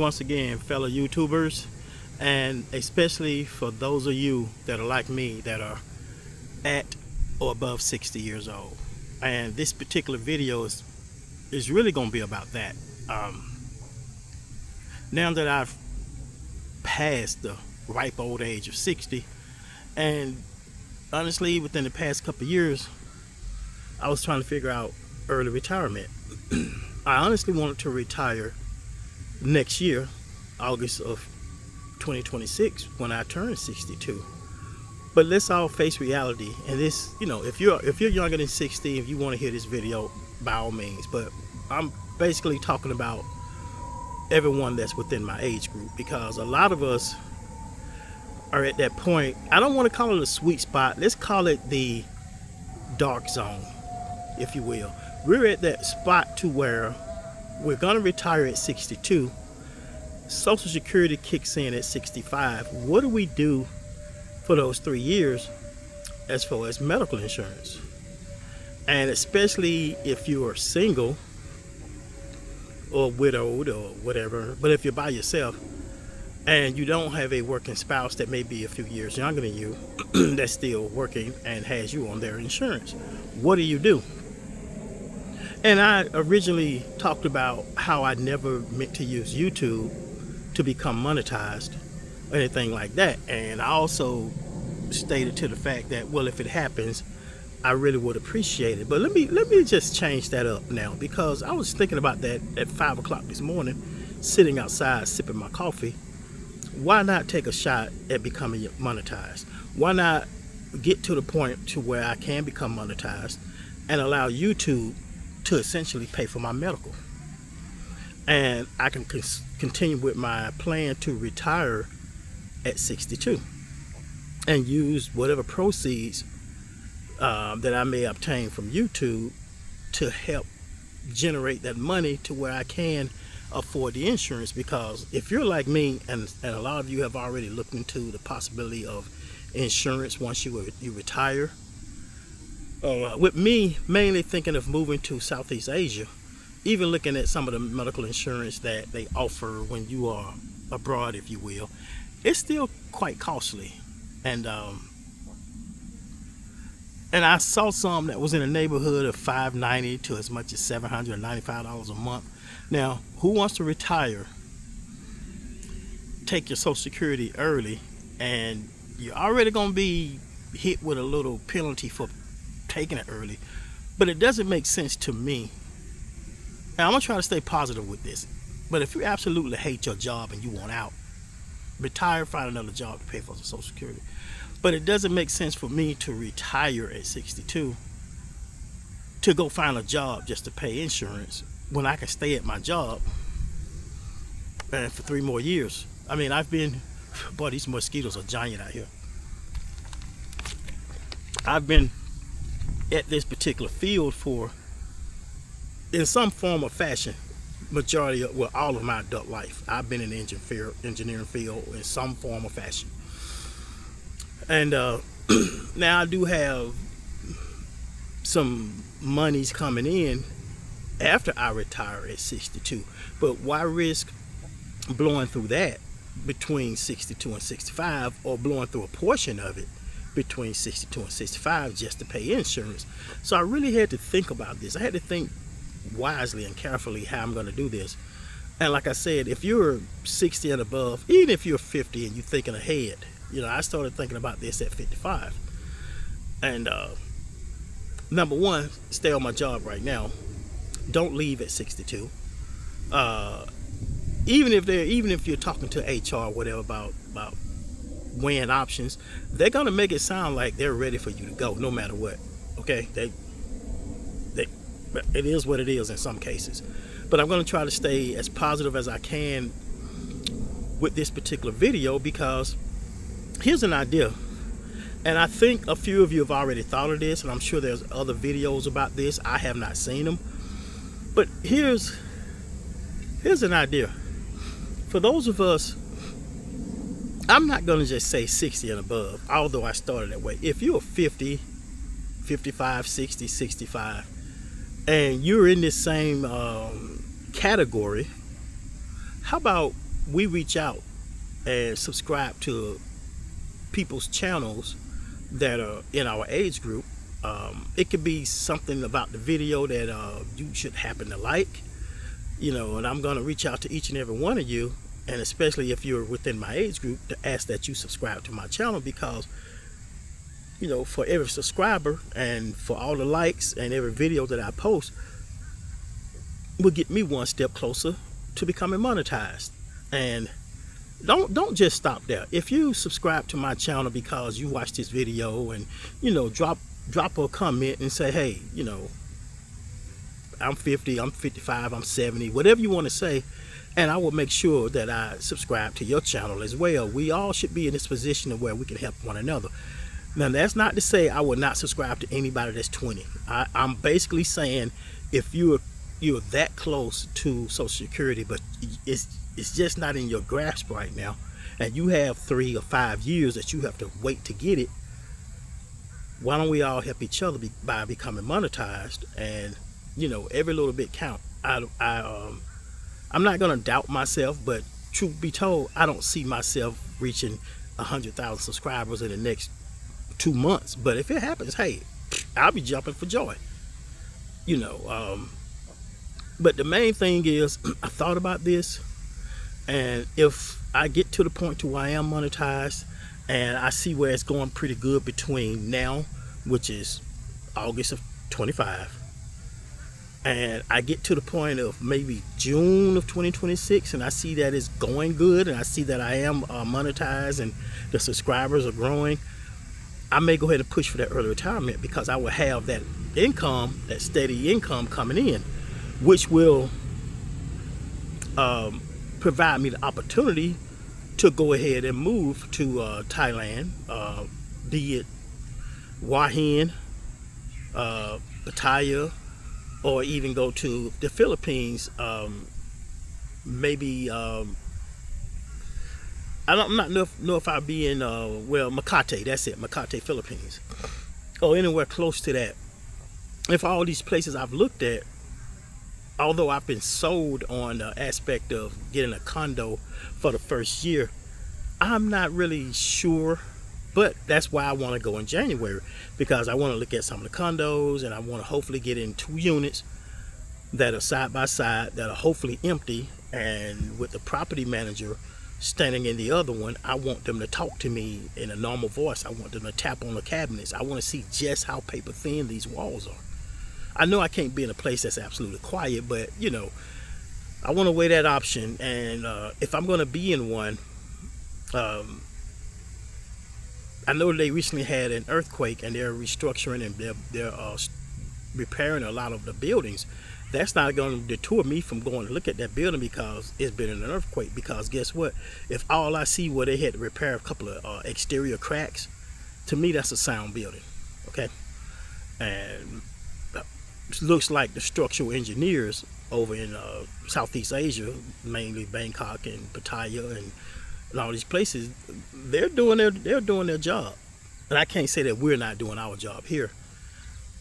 once again, fellow YouTubers, and especially for those of you that are like me that are at or above 60 years old. And this particular video is really going to be about that. Now that I've passed the ripe old age of 60, and honestly, within the past couple of years, I was trying to figure out early retirement. I honestly wanted to retire next year, August of 2026, when I turn 62. But let's all face reality. And this, if you're younger than 60, if you want to hear this video, by all means. But I'm basically talking about everyone that's within my age group, because a lot of us are at that point. I don't want to call it a sweet spot. Let's call it the dark zone, if you will. We're at that spot to where we're going to retire at 62. Social Security kicks in at 65. What do we do for those 3 years as far as medical insurance? And especially if you are single or widowed or whatever, but if you're by yourself and you don't have a working spouse that may be a few years younger than you that's still working and has you on their insurance, what do you do? And I originally talked about how I never meant to use YouTube to become monetized or anything like that. And I also stated to the fact that, well, if it happens, I really would appreciate it. But let me just change that up now, because I was thinking about that at 5 o'clock this morning, sitting outside sipping my coffee. Why not take a shot at becoming monetized? Why not get to the point to where I can become monetized and allow YouTube to essentially pay for my medical, and I can continue with my plan to retire at 62 and use whatever proceeds that I may obtain from YouTube to help generate that money to where I can afford the insurance. Because if you're like me, and a lot of you have already looked into the possibility of insurance once you retire, with me mainly thinking of moving to Southeast Asia, even looking at some of the medical insurance that they offer when you are abroad, if you will, it's still quite costly. And I saw some that was in the neighborhood of $590 to as much as $795 a month. Now, who wants to retire, take your Social Security early, and you're already going to be hit with a little penalty for taking it early? But it doesn't make sense to me. Now, I'm going to try to stay positive with this, but if you absolutely hate your job and you want out, retire, find another job to pay for the Social Security. But it doesn't make sense for me to retire at 62 to go find a job just to pay insurance when I can stay at my job and for 3 more years. I mean, boy, these mosquitoes are giant out here. I've been at this particular field for, in some form or fashion, all of my adult life. I've been in the engineering field in some form or fashion. And now I do have some monies coming in after I retire at 62. But why risk blowing through that between 62 and 65, or blowing through a portion of it between 62 and 65 just to pay insurance? So I really had to think about this. I had to think wisely and carefully how I'm going to do this. And like I said, if you're 60 and above, even if you're 50 and you're thinking ahead, I started thinking about this at 55. And number one, stay on my job right now. Don't leave at 62. Even if you're talking to HR or whatever about weighing options, they're gonna make it sound like they're ready for you to go no matter what. Okay, it is what it is in some cases. But I'm gonna try to stay as positive as I can with this particular video, because here's an idea, and I think a few of you have already thought of this, and I'm sure there's other videos about this. I have not seen them, but here's an idea for those of us. I'm not going to just say 60 and above, although I started that way. If you're 50, 55, 60, 65, and you're in this same category, how about we reach out and subscribe to people's channels that are in our age group. It could be something about the video that you should happen to like, and I'm going to reach out to each and every one of you, and especially if you're within my age group, to ask that you subscribe to my channel, because for every subscriber and for all the likes and every video that I post will get me one step closer to becoming monetized. And don't just stop there. If you subscribe to my channel because you watch this video and drop a comment and say, hey, I'm 50, I'm 55, I'm 70, whatever you want to say, and I will make sure that I subscribe to your channel as well. We all should be in this position of where we can help one another. Now, that's not to say I will not subscribe to anybody that's 20. I'm basically saying if you're that close to Social Security, but it's just not in your grasp right now, and you have 3 or 5 years that you have to wait to get it, why don't we all help each other by becoming monetized? And every little bit count. I'm not gonna doubt myself, but truth be told, I don't see myself reaching 100,000 subscribers in the next 2 months. But if it happens, hey, I'll be jumping for joy. But the main thing is, I thought about this, and if I get to the point to where I am monetized, and I see where it's going pretty good between now, which is August of 25, and I get to the point of maybe June of 2026, and I see that it's going good, and I see that I am monetized and the subscribers are growing, I may go ahead and push for that early retirement, because I will have that income, that steady income coming in, which will provide me the opportunity to go ahead and move to Thailand, be it Hua Hin, Pattaya, or even go to the Philippines. Maybe I'm not know if I'll be in Makati. That's it, Makati, Philippines, or anywhere close to that. If all these places I've looked at, although I've been sold on the aspect of getting a condo for the first year, I'm not really sure. But that's why I want to go in January, because I want to look at some of the condos, and I want to hopefully get in 2 units that are side by side, that are hopefully empty, and with the property manager standing in the other one, I want them to talk to me in a normal voice. I want them to tap on the cabinets. I want to see just how paper thin these walls are. I know I can't be in a place that's absolutely quiet, but I want to weigh that option. And if I'm going to be in one, I know they recently had an earthquake, and they're restructuring, and they're repairing a lot of the buildings. That's not going to deter me from going to look at that building because it's been in an earthquake. Because guess what? If all I see where they had to repair a couple of exterior cracks, to me that's a sound building. Okay, and it looks like the structural engineers over in Southeast Asia, mainly Bangkok and Pattaya and all these places, they're doing their job, and I can't say that we're not doing our job here.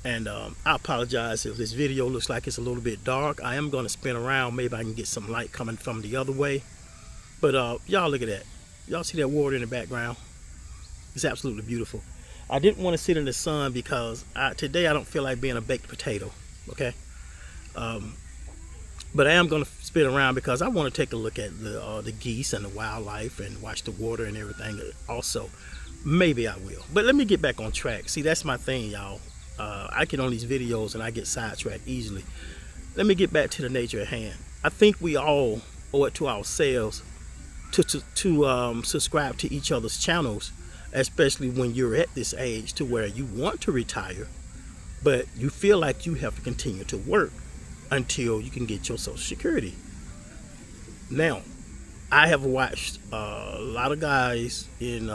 And I apologize if this video looks like it's a little bit dark. I am going to spin around. Maybe I can get some light coming from the other way. But y'all look at that. Y'all see that water in the background? It's absolutely beautiful. I didn't want to sit in the sun because today I don't feel like being a baked potato. Okay. But I am going to spin around because I want to take a look at the geese and the wildlife and watch the water and everything also. Maybe I will. But let me get back on track. See, that's my thing, y'all. I get on these videos and I get sidetracked easily. Let me get back to the nature at hand. I think we all owe it to ourselves to subscribe to each other's channels, especially when you're at this age to where you want to retire, but you feel like you have to continue to work until you can get your Social Security. Now, I have watched a lot of guys in,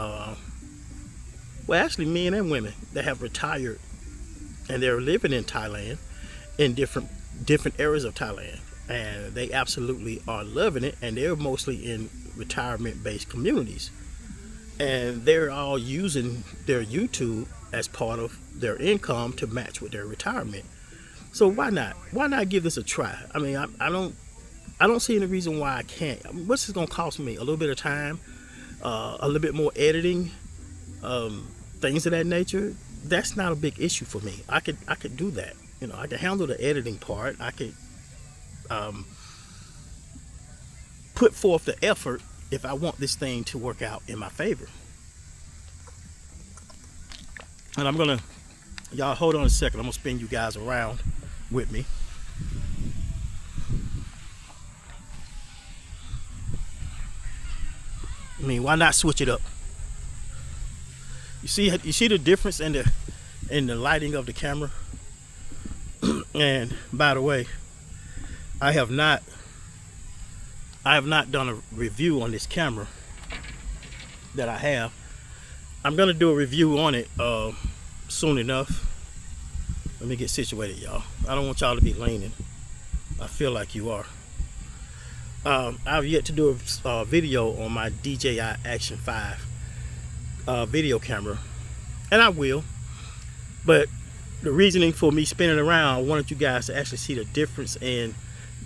actually men and women that have retired, and they're living in Thailand, in different areas of Thailand, and they absolutely are loving it, and they're mostly in retirement-based communities, and they're all using their YouTube as part of their income to match with their retirement. So why not give this a try? I mean, I don't I don't see any reason why I can't. I mean, what's this gonna cost me? A little bit of time, a little bit more editing, things of that nature. That's not a big issue for me. I could do that. I can handle the editing part. I could put forth the effort if I want this thing to work out in my favor. And I'm gonna, y'all hold on a second. I'm gonna spin you guys around with me. I mean, why not switch it up? You see the difference in the lighting of the camera. And by the way, I have not done a review on this camera that I have. I'm gonna do a review on it soon enough. Let me get situated, y'all. I don't want y'all to be leaning. I feel like you are. I've yet to do a video on my DJI Action 5 video camera, and I will. But the reasoning for me spinning around, I wanted you guys to actually see the difference in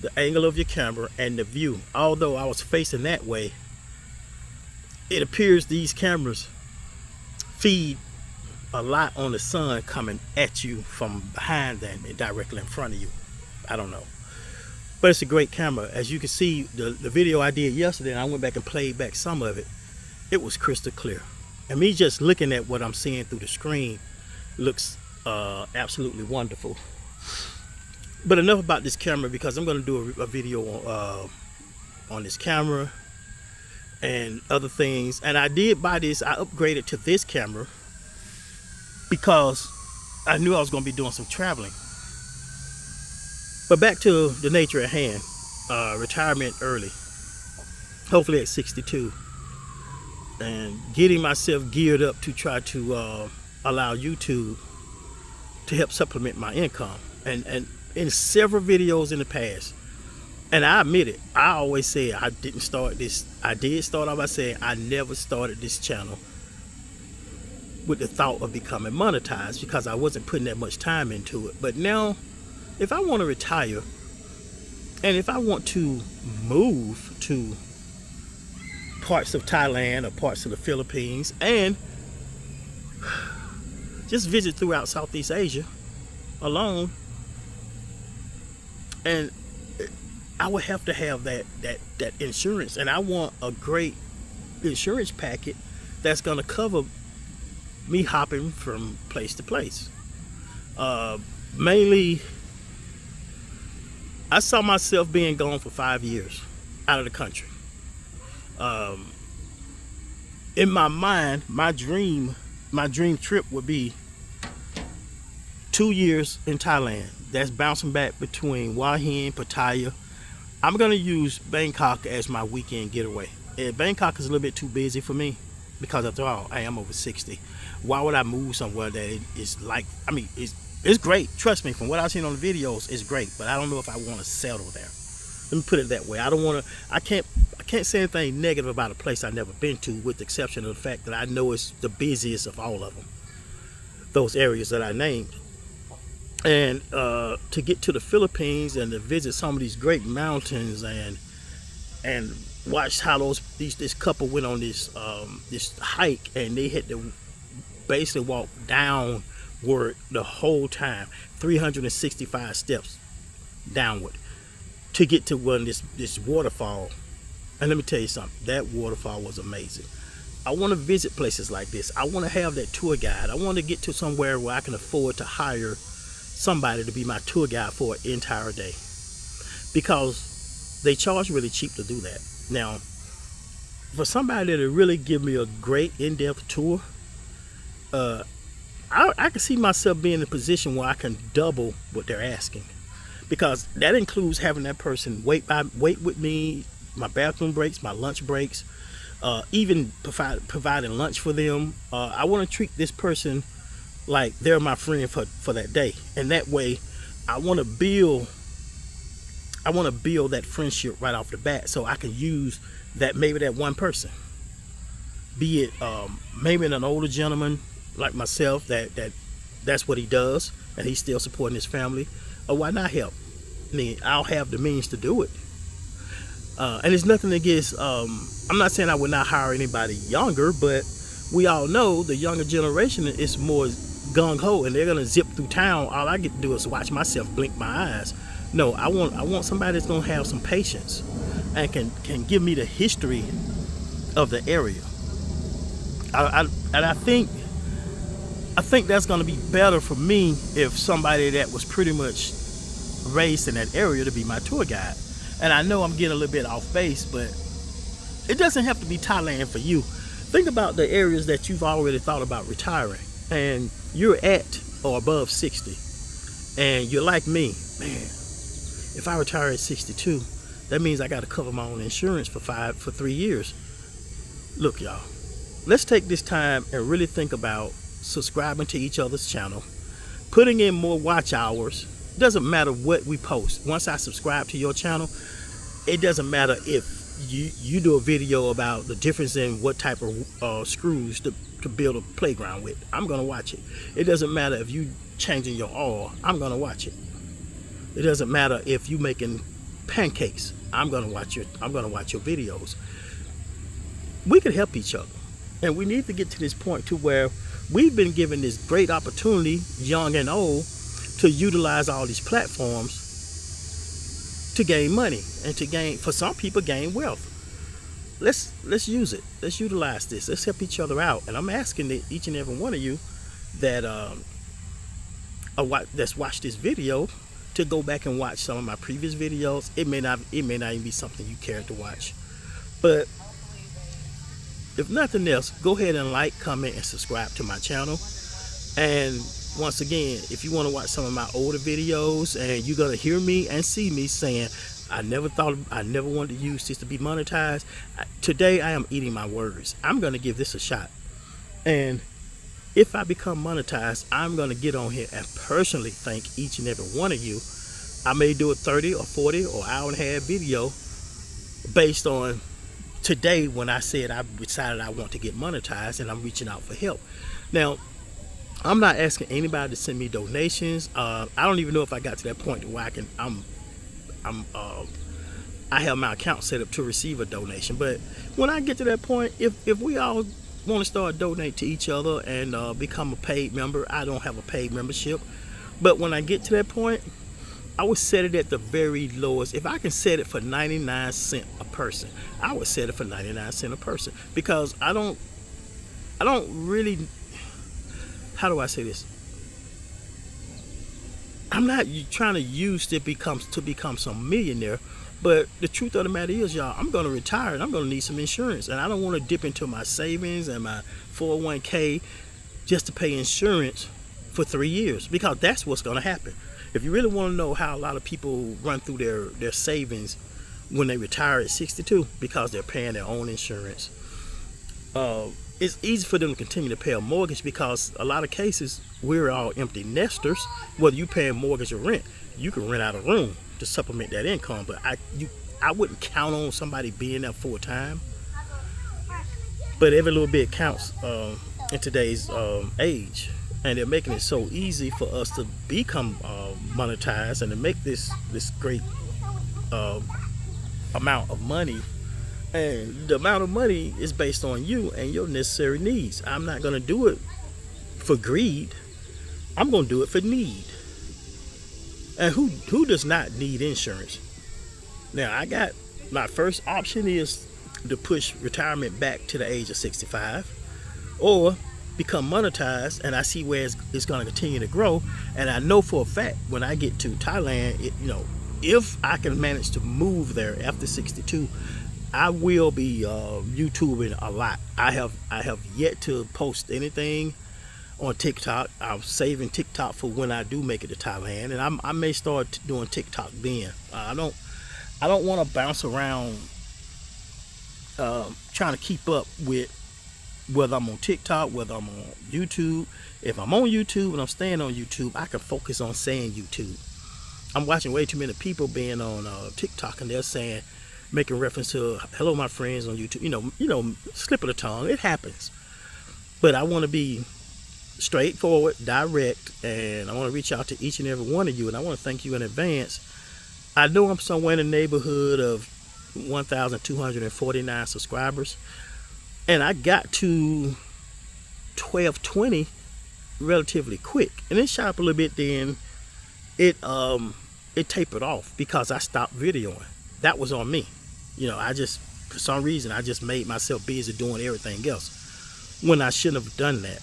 the angle of your camera and the view. Although I was facing that way, it appears these cameras feed a lot on the sun coming at you from behind them and directly in front of you. I don't know, but it's a great camera. As you can see, the video I did yesterday, and I went back and played back some of it, it was crystal clear. And me just looking at what I'm seeing through the screen looks absolutely wonderful. But enough about this camera, because I'm going to do a video on this camera and other things. And I did buy this. I upgraded to this camera because I knew I was going to be doing some traveling. But back to the nature at hand. Retirement early, hopefully at 62, and getting myself geared up to try to allow YouTube to help supplement my income. And in several videos in the past, and I admit it, I always say I didn't start this. I did start off by saying I never started this channel with the thought of becoming monetized, because I wasn't putting that much time into it. But now, if I want to retire, and if I want to move to parts of Thailand or parts of the Philippines, and just visit throughout Southeast Asia alone, and I would have to have that insurance. And I want a great insurance packet that's going to cover me hopping from place to place. Mainly, I saw myself being gone for 5 years out of the country. In my mind, my dream trip would be 2 years in Thailand. That's bouncing back between Hua Hin, Pattaya. I'm gonna use Bangkok as my weekend getaway. And Bangkok is a little bit too busy for me, because after all, I am over 60. Why would I move somewhere that is like, I mean, it's great. Trust me, from what I've seen on the videos, it's great. But I don't know if I want to settle there. Let me put it that way. I can't say anything negative about a place I've never been to, with the exception of the fact that I know it's the busiest of all of them, those areas that I named. And to get to the Philippines and to visit some of these great mountains and watch how this couple went on this hike, and they had to basically walk downward the whole time, 365 steps downward, to get to this waterfall. And let me tell you something, that waterfall was amazing. I want to visit places like this. I want to have that tour guide. I want to get to somewhere where I can afford to hire somebody to be my tour guide for an entire day, because they charge really cheap to do that. Now, for somebody to really give me a great in-depth tour, I can see myself being in a position where I can double what they're asking, because that includes having that person wait with me, my bathroom breaks, my lunch breaks, even providing lunch for them. I want to treat this person like they're my friend for that day, and that way I want to build that friendship right off the bat, so I can use that, maybe that one person, be it maybe an older gentleman like myself that's what he does and he's still supporting his family, or why not help? I mean, I'll have the means to do it. And it's nothing against. I'm not saying I would not hire anybody younger, but we all know the younger generation is more gung ho, and they're gonna zip through town. All I get to do is watch myself blink my eyes. No, I want somebody that's gonna have some patience and can give me the history of the area. And I think that's gonna be better for me if somebody that was pretty much raised in that area to be my tour guide. And I know I'm getting a little bit off base, but it doesn't have to be Thailand for you. Think about the areas that you've already thought about retiring, and you're at or above 60, and you're like me, man. If I retire at 62, that means I got to cover my own insurance for 3 years. Look, y'all, let's take this time and really think about subscribing to each other's channel, putting in more watch hours. Doesn't matter what we post. Once I subscribe to your channel, it doesn't matter if you do a video about the difference in what type of screws to build a playground with. I'm gonna watch it. It doesn't matter if you changing your oil. I'm gonna watch it. It doesn't matter if you making pancakes. I'm gonna watch your videos. We can help each other, and we need to get to this point to where we've been given this great opportunity, young and old, to utilize all these platforms to gain money and for some people, gain wealth. Let's use it. Let's utilize this. Let's help each other out. And I'm asking each and every one of you that that's watched this video to go back and watch some of my previous videos. It may not even be something you care to watch, but if nothing else, go ahead and like, comment, and subscribe to my channel. And once again, if you want to watch some of my older videos, and you're gonna hear me and see me saying, I never wanted to use this to be monetized. Today I am eating my words. I'm gonna give this a shot, and if I become monetized, I'm gonna get on here and personally thank each and every one of you. I may do a 30 or 40 or hour and a half video based on today when I said I decided I want to get monetized and I'm reaching out for help. Now, I'm not asking anybody to send me donations. I don't even know if I got to that point where I have my account set up to receive a donation. But when I get to that point, if we all want to start donating to each other and become a paid member, I don't have a paid membership. But when I get to that point, I would set it at the very lowest. If I can set it for 99 cents a person, I would set it for 99 cents a person, because I don't really, how do I say this? I'm not trying to use to become some millionaire, but the truth of the matter is, y'all, I'm going to retire and I'm going to need some insurance, and I don't want to dip into my savings and my 401k just to pay insurance for 3 years, because that's what's going to happen. If you really want to know how a lot of people run through their savings when they retire at 62, because they're paying their own insurance, it's easy for them to continue to pay a mortgage, because a lot of cases we're all empty nesters. Whether you pay a mortgage or rent, you can rent out a room to supplement that income, but I wouldn't count on somebody being there full time. But every little bit counts in today's age, and they're making it so easy for us to become monetized and to make this great amount of money. And the amount of money is based on you and your necessary needs. I'm not going to do it for greed. I'm going to do it for need. And who does not need insurance? Now, I got my first option is to push retirement back to the age of 65, or become monetized, and I see where it's going to continue to grow. And I know for a fact when I get to Thailand, if I can manage to move there after 62, I will be YouTubing a lot. I have yet to post anything on TikTok. I'm saving TikTok for when I do make it to Thailand, and I may start doing TikTok then. I don't want to bounce around trying to keep up with whether I'm on TikTok, whether I'm on YouTube. If I'm on YouTube and I'm staying on YouTube, I can focus on saying YouTube. I'm watching way too many people being on TikTok, and they're making reference to hello my friends on YouTube. Slip of the tongue, it happens. But I want to be straightforward, direct, and I want to reach out to each and every one of you, and I want to thank you in advance. I know I'm somewhere in the neighborhood of 1,249 subscribers, and I got to 1220 relatively quick, and it shot up a little bit. Then it tapered off because I stopped videoing. That was on me. I just, for some reason, I just made myself busy doing everything else when I shouldn't have done that.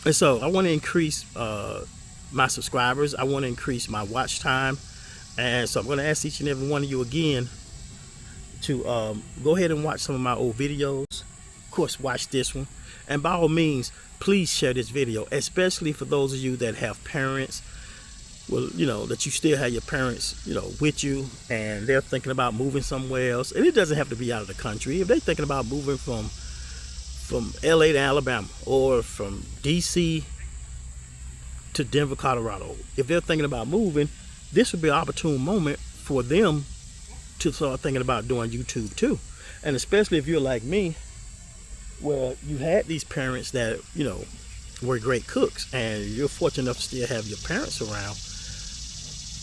And so I want to increase my subscribers. I want to increase my watch time. And so I'm going to ask each and every one of you again to go ahead and watch some of my old videos. Of course, watch this one. And by all means, please share this video, especially for those of you that have parents. Well, that you still have your parents, with you, and they're thinking about moving somewhere else. And it doesn't have to be out of the country. If they're thinking about moving from LA to Alabama, or from DC to Denver, Colorado, if they're thinking about moving, this would be an opportune moment for them to start thinking about doing YouTube too. And especially if you're like me, where you had these parents that, were great cooks, and you're fortunate enough to still have your parents around.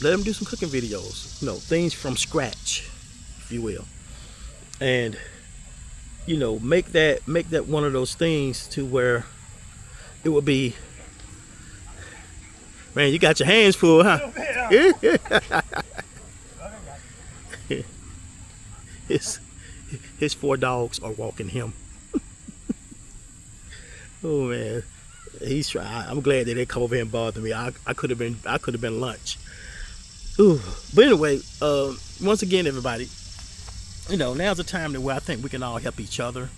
Let them do some cooking videos, things from scratch, if you will. And, make that one of those things to where it will be, man, you got your hands full, huh? His 4 dogs are walking him. Oh man, he's trying. I'm glad that they come over here and bother me. I could have been lunch. Ooh. But anyway, once again, everybody, now's the time where I think we can all help each other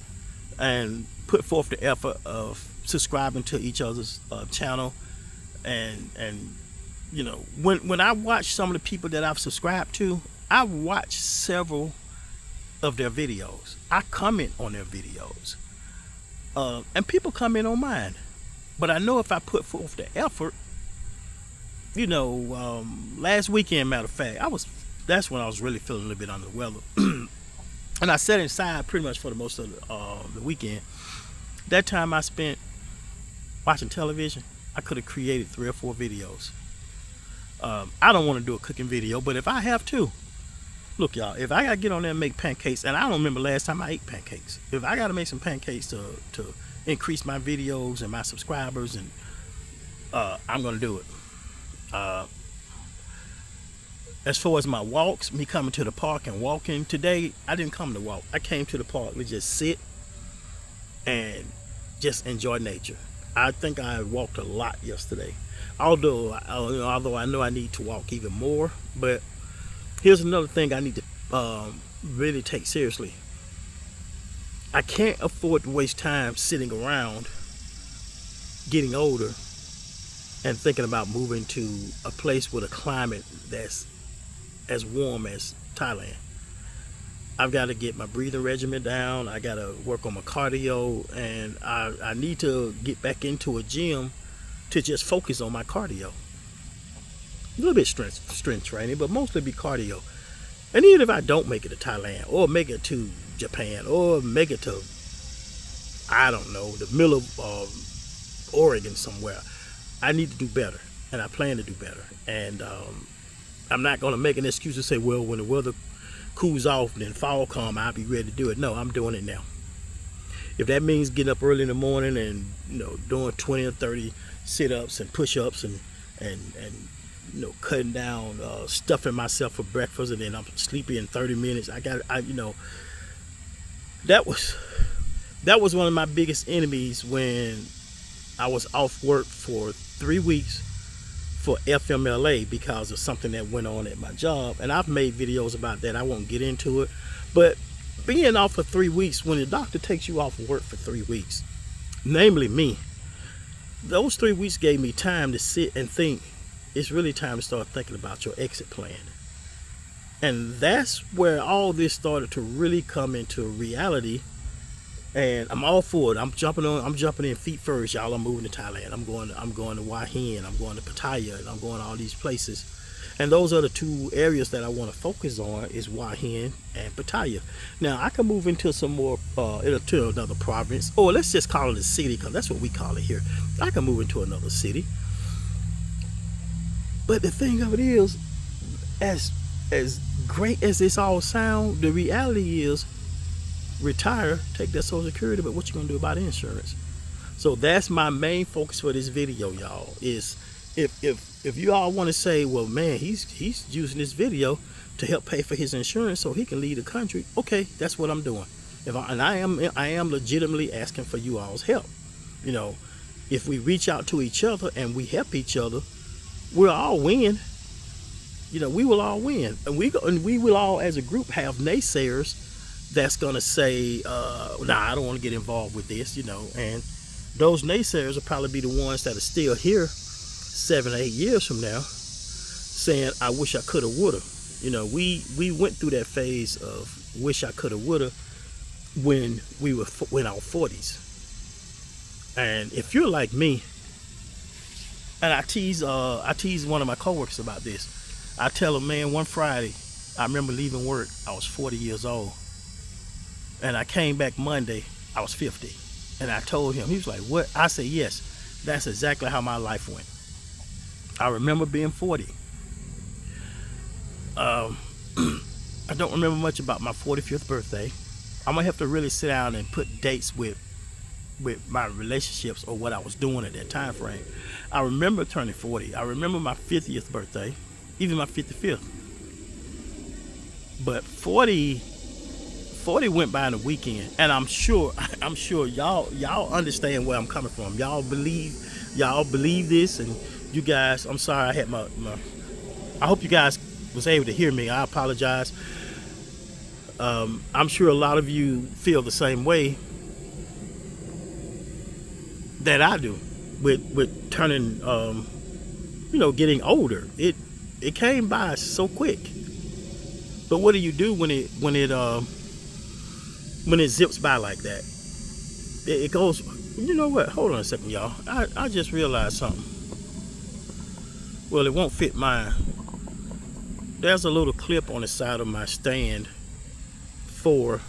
and put forth the effort of subscribing to each other's channel. And when I watch some of the people that I've subscribed to, I watch several of their videos. I comment on their videos, and people comment on mine. But I know if I put forth the effort, last weekend, matter of fact, that's when I was really feeling a little bit under the weather. And I sat inside pretty much for the most of the weekend. That time I spent watching television, I could have created 3 or 4 videos. I don't want to do a cooking video, but if I have to, look y'all, if I gotta get on there and make pancakes, and I don't remember last time I ate pancakes. If I gotta make some pancakes to increase my videos and my subscribers, and I'm gonna do it. As far as my walks, me coming to the park and walking, today I didn't come to walk. I came to the park to just sit and just enjoy nature. I think I walked a lot yesterday, although I know I need to walk even more. But here's another thing I need to really take seriously. I can't afford to waste time sitting around getting older and thinking about moving to a place with a climate that's as warm as Thailand. I've got to get my breathing regimen down. I got to work on my cardio, and I need to get back into a gym to just focus on my cardio. A little bit strength training, but mostly be cardio. And even if I don't make it to Thailand, or make it to Japan, or make it to, I don't know, the middle of Oregon somewhere, I need to do better, and I plan to do better. And I'm not going to make an excuse to say, well, when the weather cools off and then fall come, I'll be ready to do it. No, I'm doing it now. If that means getting up early in the morning and doing 20 or 30 sit-ups and push-ups and cutting down, stuffing myself for breakfast, and then I'm sleepy in 30 minutes. That was one of my biggest enemies when I was off work for 3 weeks for FMLA because of something that went on at my job. And I've made videos about that. I won't get into it. But being off for 3 weeks, when the doctor takes you off of work for 3 weeks, namely me, those 3 weeks gave me time to sit and think. It's really time to start thinking about your exit plan. And that's where all this started to really come into reality. And I'm all for it. I'm jumping in feet first, y'all. I'm moving to Thailand. I'm going to Hua Hin. I'm going to Pattaya, and I'm going to all these places. And those are the 2 areas that I want to focus on, is Hua Hin and Pattaya. Now I can move into some more to another province, or let's just call it a city, because that's what we call it here. I can move into another city. But the thing of it is, as as great as this all sound, the reality is retire, take that Social Security, but what you gonna do about insurance? So that's my main focus for this video, y'all. Is if you all want to say, well, man, he's using this video to help pay for his insurance so he can leave the country. Okay, that's what I'm doing. I am legitimately asking for you all's help. You know, if we reach out to each other and we help each other, we'll all win. You know, we will all win, and we will all, as a group, have naysayers that's gonna say, nah, I don't want to get involved with this. You know, and those naysayers will probably be the ones that are still here 7 or 8 years from now, saying, I wish I coulda, woulda. You know, we went through that phase of wish I coulda, woulda when we were in our 40s. And if you're like me, and I tease one of my coworkers about this. I tell him, man, one Friday, I remember leaving work, I was 40 years old. And I came back Monday, I was 50. And I told him, he was like, what? I said, yes, that's exactly how my life went. I remember being 40. I don't remember much about my 45th birthday. I'm gonna have to really sit down and put dates with my relationships or what I was doing at that time frame. I remember turning 40. I remember my 50th birthday, even my 55th. But 40 went by in a weekend, and I'm sure y'all understand where I'm coming from. Y'all believe this, and you guys, I'm sorry I had my I hope you guys was able to hear me. I apologize. I'm sure a lot of you feel the same way that I do with turning, getting older. It came by so quick. But what do you do when it zips by like that? It goes. You know what? Hold on a second, y'all. I just realized something. Well, it won't fit mine. There's a little clip on the side of my stand for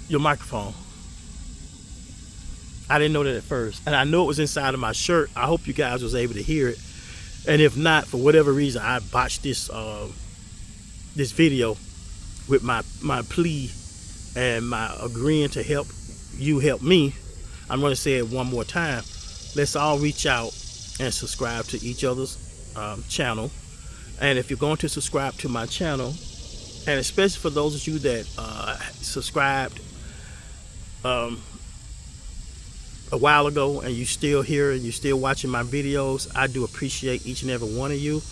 your microphone. I didn't know that at first, and I know it was inside of my shirt. I hope you guys was able to hear it, and if not, for whatever reason, I botched this video with my plea and my agreeing to help you help me. I'm going to say it one more time. Let's all reach out and subscribe to each other's channel. And if you're going to subscribe to my channel, and especially for those of you that subscribed a while ago and you still here and you still watching my videos, I do appreciate each and every one of you.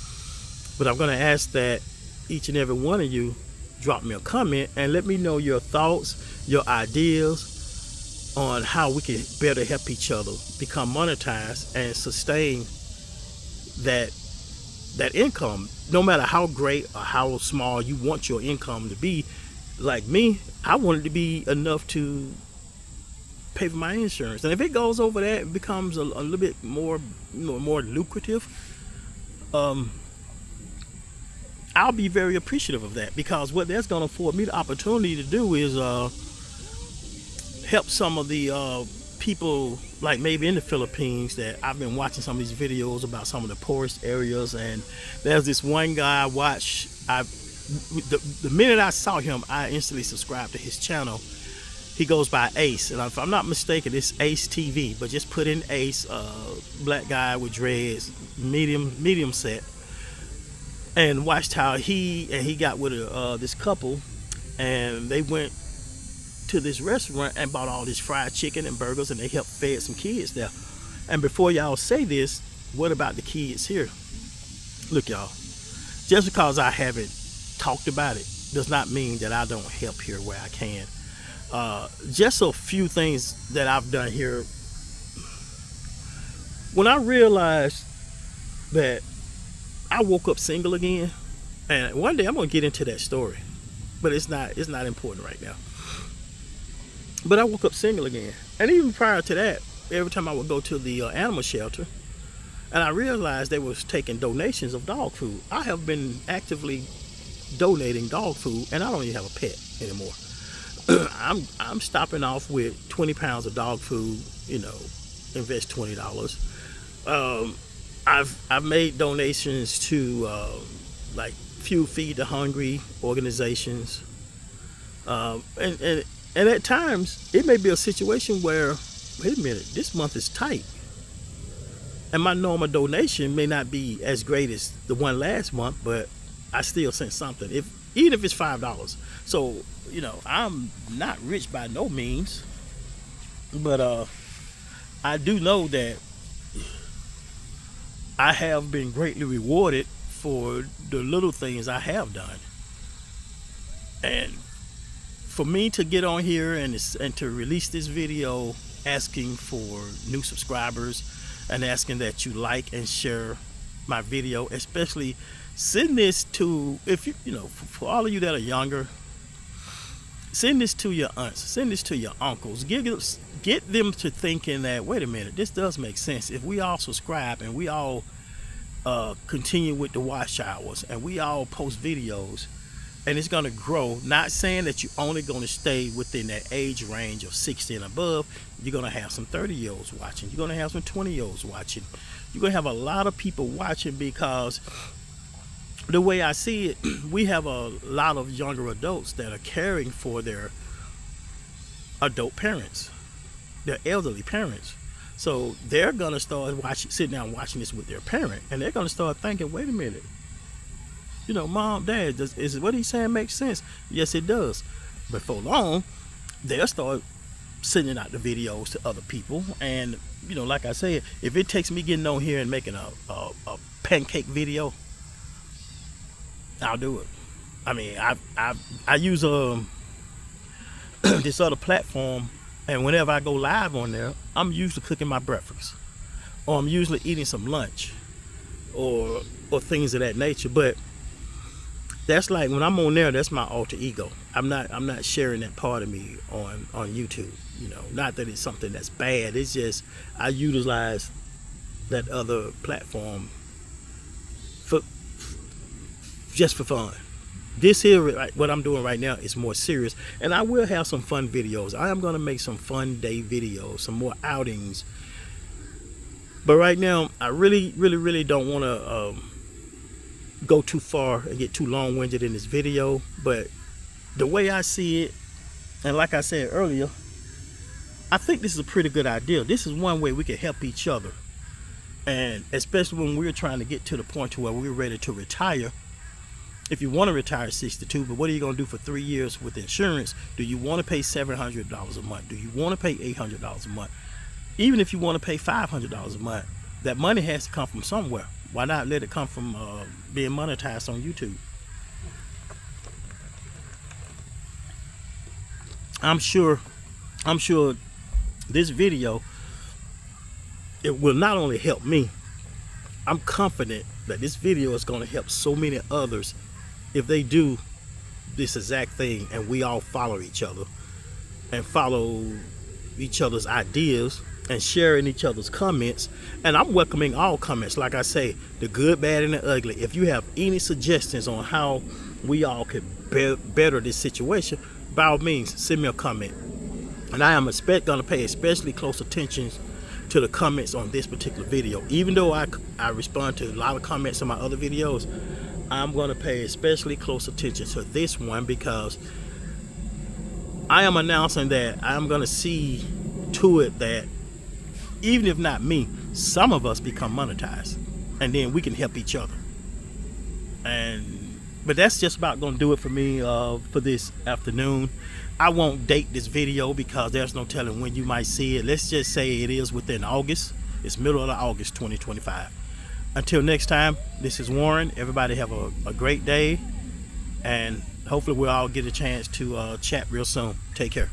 But I'm going to ask that each and every one of you drop me a comment and let me know your thoughts, your ideas on how we can better help each other become monetized and sustain that income, no matter how great or how small you want your income to be. Like me, I want it to be enough to pay for my insurance, and if it goes over that, it becomes a little bit more, more lucrative. I'll be very appreciative of that, because what that's going to afford me the opportunity to do is help some of the people, like maybe in the Philippines, that I've been watching some of these videos about some of the poorest areas. And there's this one guy I watch. The minute I saw him, I instantly subscribed to his channel. He goes by Ace, and if I'm not mistaken, it's Ace TV, but just put in Ace, black guy with dreads, medium set, and watched how he got with this couple, and they went to this restaurant and bought all this fried chicken and burgers, and they helped fed some kids there. And before y'all say this, what about the kids here? Look, y'all, just because I haven't talked about it does not mean that I don't help here where I can. Just a few things that I've done here. When I realized that I woke up single again, and one day I'm gonna get into that story, but it's not important right now. But I woke up single again, and even prior to that, every time I would go to the animal shelter, and I realized they was taking donations of dog food. I have been actively donating dog food, and I don't even have a pet anymore. I'm stopping off with 20 pounds of dog food, invest $20. I've made donations to like feed the hungry organizations, and at times it may be a situation where, wait a minute, this month is tight, and my normal donation may not be as great as the one last month, but I still sent something, even if it's $5. So I'm not rich by no means, but I do know that I have been greatly rewarded for the little things I have done. And for me to get on here and to release this video asking for new subscribers and asking that you like and share my video, especially send this to, if for all of you that are younger, send this to your aunts, send this to your uncles, get them to thinking that, wait a minute, this does make sense. If we all subscribe and we all continue with the watch hours and we all post videos, and it's going to grow. Not saying that you're only going to stay within that age range of 60 and above. You're going to have some 30-year-olds watching. You're going to have some 20-year-olds watching. You're going to have a lot of people watching, because the way I see it, we have a lot of younger adults that are caring for their adult parents, their elderly parents. So they're going to start sitting down watching this with their parent, and they're going to start thinking, wait a minute, Mom, Dad, is what he's saying make sense? Yes, it does. Before long, they'll start sending out the videos to other people. And, like I said, if it takes me getting on here and making a pancake video, I'll do it. I mean, I use this other platform, and whenever I go live on there, I'm usually cooking my breakfast, or I'm usually eating some lunch, or things of that nature. But that's like, when I'm on there, that's my alter ego. I'm not sharing that part of me on YouTube. Not that it's something that's bad. It's just I utilize that other platform for fun. This here, what I'm doing right now, is more serious, and I will have some fun videos. I am going to make some fun day videos, some more outings. But right now, I really, really, really don't want to go too far and get too long-winded in this video. But the way I see it, and like I said earlier, I think this is a pretty good idea. This is one way we can help each other, and especially when we're trying to get to the point to where we're ready to retire. If you want to retire at 62, but what are you going to do for 3 years with insurance? Do you want to pay $700 a month? Do you want to pay $800 a month? Even if you want to pay $500 a month, that money has to come from somewhere. Why not let it come from being monetized on YouTube? I'm sure this video, it will not only help me. I'm confident that this video is going to help so many others if they do this exact thing, and we all follow each other and follow each other's ideas and sharing each other's comments. And I'm welcoming all comments, like I say, the good, bad, and the ugly. If you have any suggestions on how we all could better this situation, by all means, send me a comment. And I am going to pay especially close attention to the comments on this particular video. Even though I respond to a lot of comments on my other videos, I'm going to pay especially close attention to this one, because I am announcing that I'm going to see to it that even if not me, some of us become monetized, and then we can help each other. But that's just about going to do it for me for this afternoon. I won't date this video because there's no telling when you might see it. Let's just say it is within August. It's middle of August 2025. Until next time, this is Warren. Everybody have a great day, and hopefully we'll all get a chance to chat real soon. Take care.